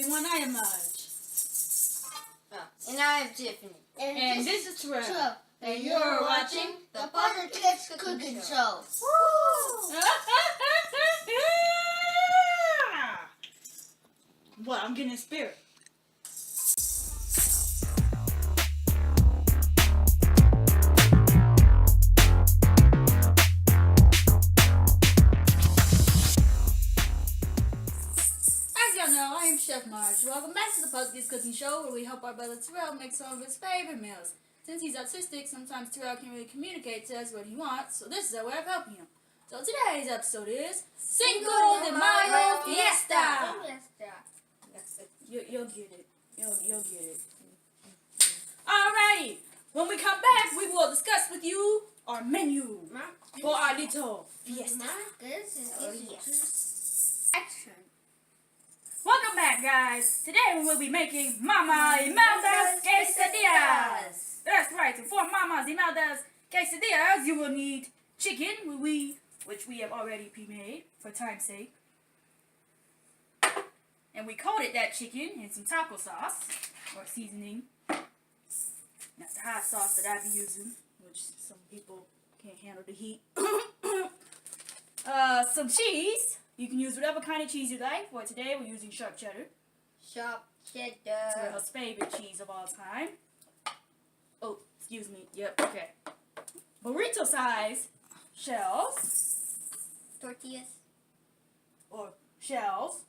everyone. I am Marge. And I am Tiffany. And this is Terrell. And you're watching the Butter Kidz Cooking Show. Woo! Well, I'm getting in spirit. I am Chef Marge. Welcome back to the Butter Kidz Cooking Show, where we help our brother Terrell make some of his favorite meals. Since he's autistic, sometimes Terrell can't really communicate to us what he wants, so this is our way of helping him. So today's episode is Cinco de Mayo Fiesta. You'll get it. You'll get it. Alrighty. When we come back, we will discuss with you our menu for our little fiesta. Action. Welcome back, guys. Today we will be making Mama Imelda's quesadillas. That's right. And for Mama Imelda's quesadillas, you will need chicken, which we have already pre-made for time's sake. And we coated that chicken in some taco sauce or seasoning. That's the hot sauce that I be using, which some people can't handle the heat. Some cheese. You can use whatever kind of cheese you like. For today, we're using sharp cheddar. Sharp cheddar. Terrell's favorite cheese of all time. Oh, excuse me. Yep, okay. Burrito size shells. Tortillas. Or shells.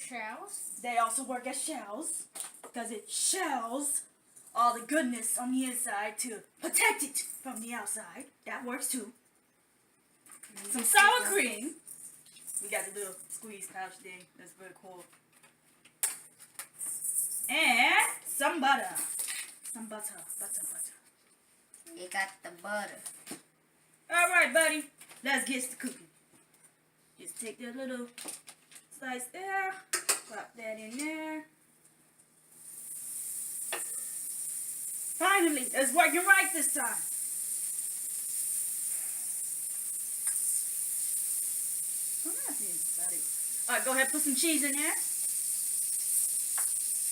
Shells. They also work as shells because it shells all the goodness on the inside to protect it from the outside. That works too. Some sour cream. We got the little squeeze pouch thing. That's very cool. And some butter. Some butter. You got the butter. Alright, buddy. Let's get to cooking. Just take that little slice there. Pop that in there. Finally, it's working right this time. Alright, go ahead, put some cheese in there.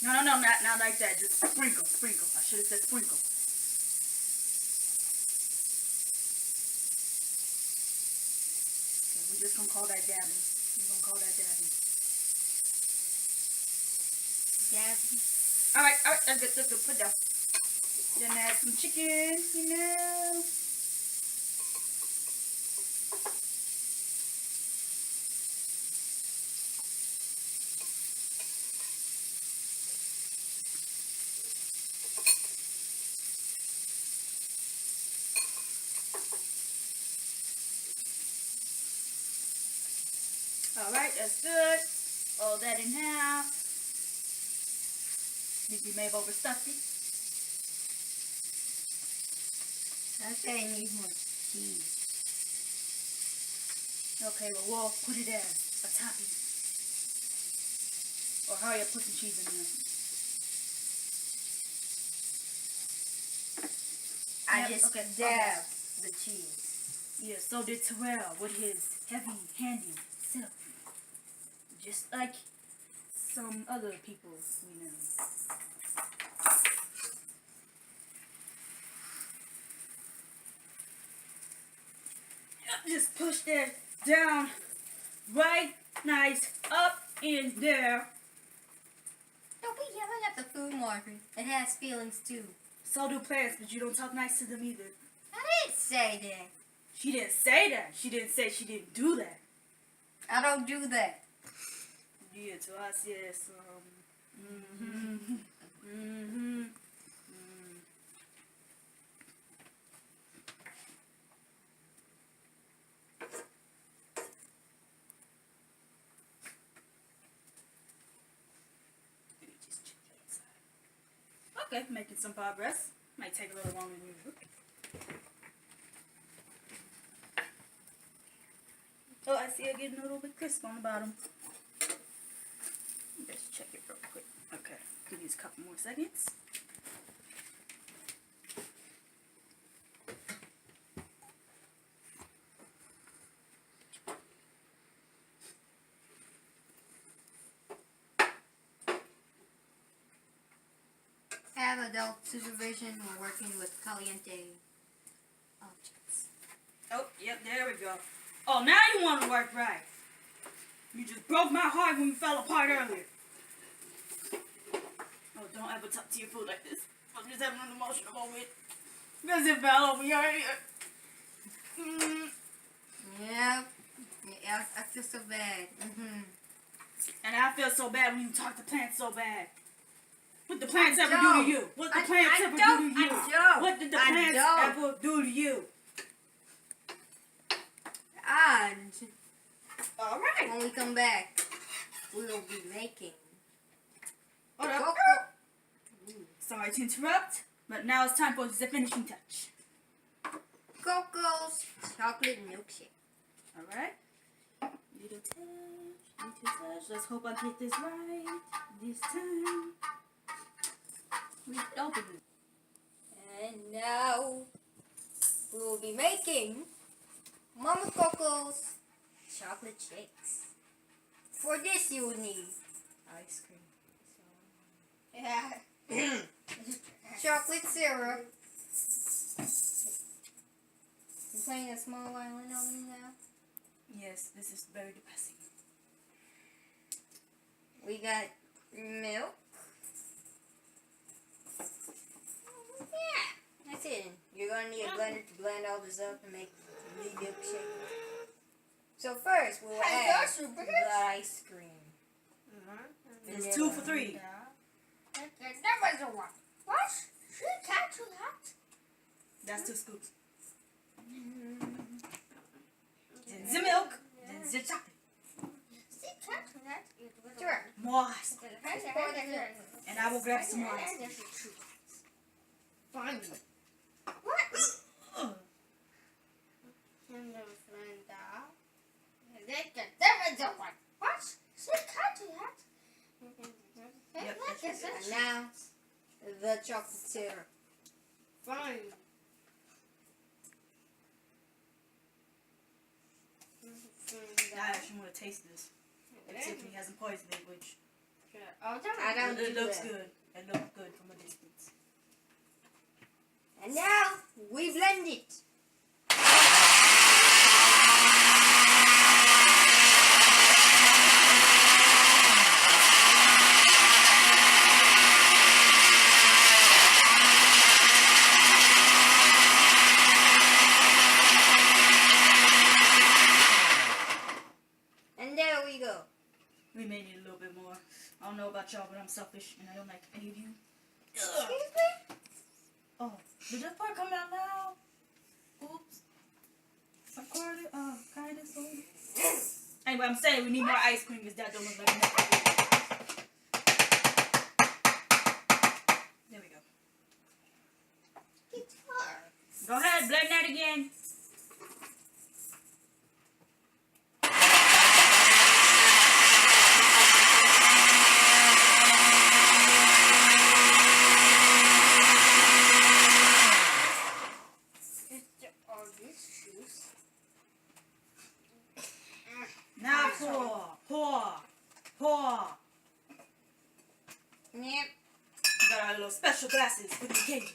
No, not like that. Just sprinkle. I should have said sprinkle. Okay, we're just gonna call that dabbing. Dabbing. Alright, that's good. Put down. Then add some chicken, you know. Alright, that's good. Fold that in half. Think we may have overstuffed it. Okay, need more cheese. Okay, well, we'll put it as a topping. Or hurry up, put some cheese in there. I just dabbed the cheese. Yeah, so did Terrell with his heavy-handed self. Just like some other people we know. Just push that down right nice up in there. Don't be yelling at the food, Margaret. It has feelings too. So do plants, but you don't talk nice to them either. I didn't say that. She didn't say that. She didn't say she didn't do that. I don't do that. Yeah, so I said some. Okay, making some progress. Might take a little longer than usual. Oh, I see it getting a little bit crisp on the bottom. Let's check it real quick. Okay, could use a couple more seconds. have adult supervision. We're working with caliente objects. Oh, yep, there we go. Oh, now you want to work right. You just broke my heart when you fell apart earlier. Oh, don't ever talk to your food like this. I'm just having an emotional moment. Because it fell over your ear. Yep. Yeah, I feel so bad. And I feel so bad when you talk to plants so bad. What the plants ever do to you? What the plants ever do to you? What did the plants ever do to you? And Alright. when we come back, we will be making Hold up. Sorry to interrupt, but now it's time for the finishing touch. Coco's chocolate milkshake. Alright. Little touch. Let's hope I get this right this time. We open it. And now we will be making Mama Coco's chocolate shakes. For this you will need Ice cream. chocolate syrup. You playing a small violin on me now? Yes, this is very depressing. We got milk. Yeah, that's it. You're gonna need a blender to blend all this up and make a new milkshake. So first, we'll add the ice cream. It's 2 for 3. What? She can't do that. That's 2 scoops. Then the milk. Then the chocolate. Sure. More ice. And I will grab some more ice cream. Fine. What? She can't do that. Yep, And now, the chocolate syrup. Fine. Now I actually want to taste this. If Tiffany hasn't poisoned it, which I don't it do looks that. good. It looks good from a distance. And now, we blend it. And there we go. We may need a little bit more. I don't know about y'all, but I'm selfish and I don't like any of you. Excuse me? Oh, did this part come out now? Oops. Kind of, so. Anyway, I'm saying we need more ice cream because that don't look like enough. There we go. Guitar. Go ahead, blend that again. Now pour. Yep. We got our little special glasses for the occasion.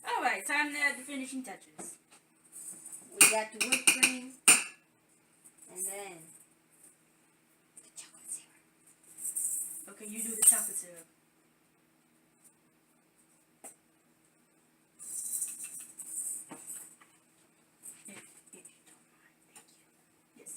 Alright, time to add the finishing touches. We got the whipped cream. And then, the chocolate syrup. Okay, you do the chocolate syrup. If you don't mind, thank you. Yes.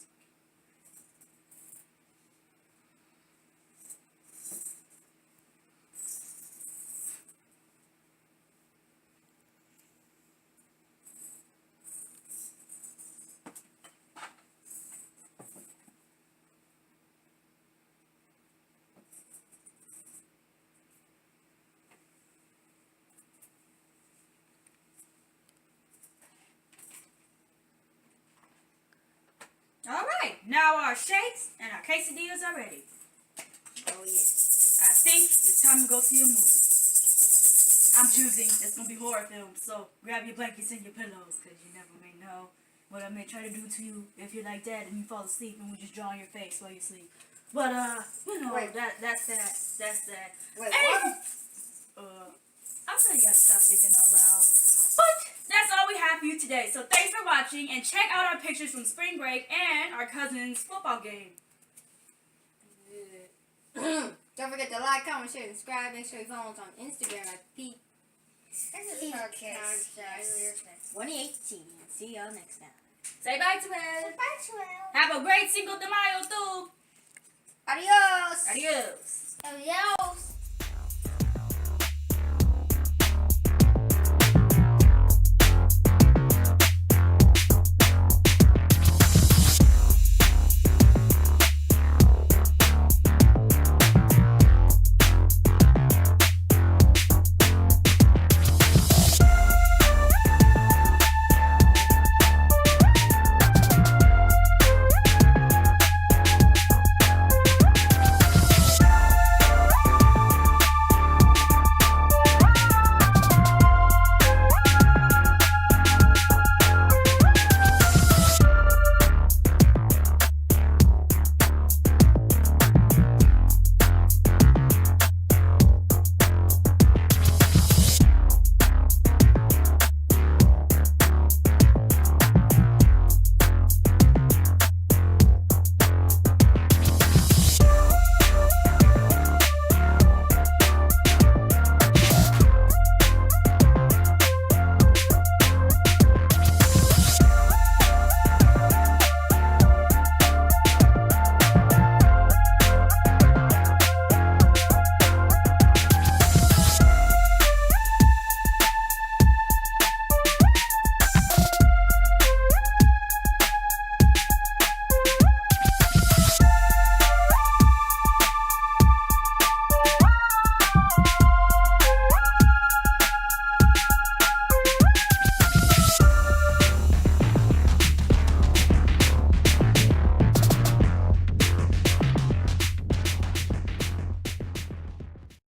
Alright, now our shakes and our quesadillas are ready. Oh, yes. I think it's time to go see a movie. I'm choosing, it's gonna be horror film, so grab your blankets and your pillows, because you never may know what I may try to do to you if you're like that and you fall asleep and we just draw on your face while you sleep. But you know, Wait. that's that. Wait, Hey, what? I'm sure you gotta stop thinking out loud. But that's all we have for you today. So thanks for watching, and check out our pictures from spring break and our cousin's football game. Don't forget to like, comment, share, and subscribe. Make sure you follow us on Instagram at Pete. This is podcast. 2018. See y'all next time. Say bye to us. Bye, Joelle. Have a great Cinco de Mayo too. Adios. Adios. Yo.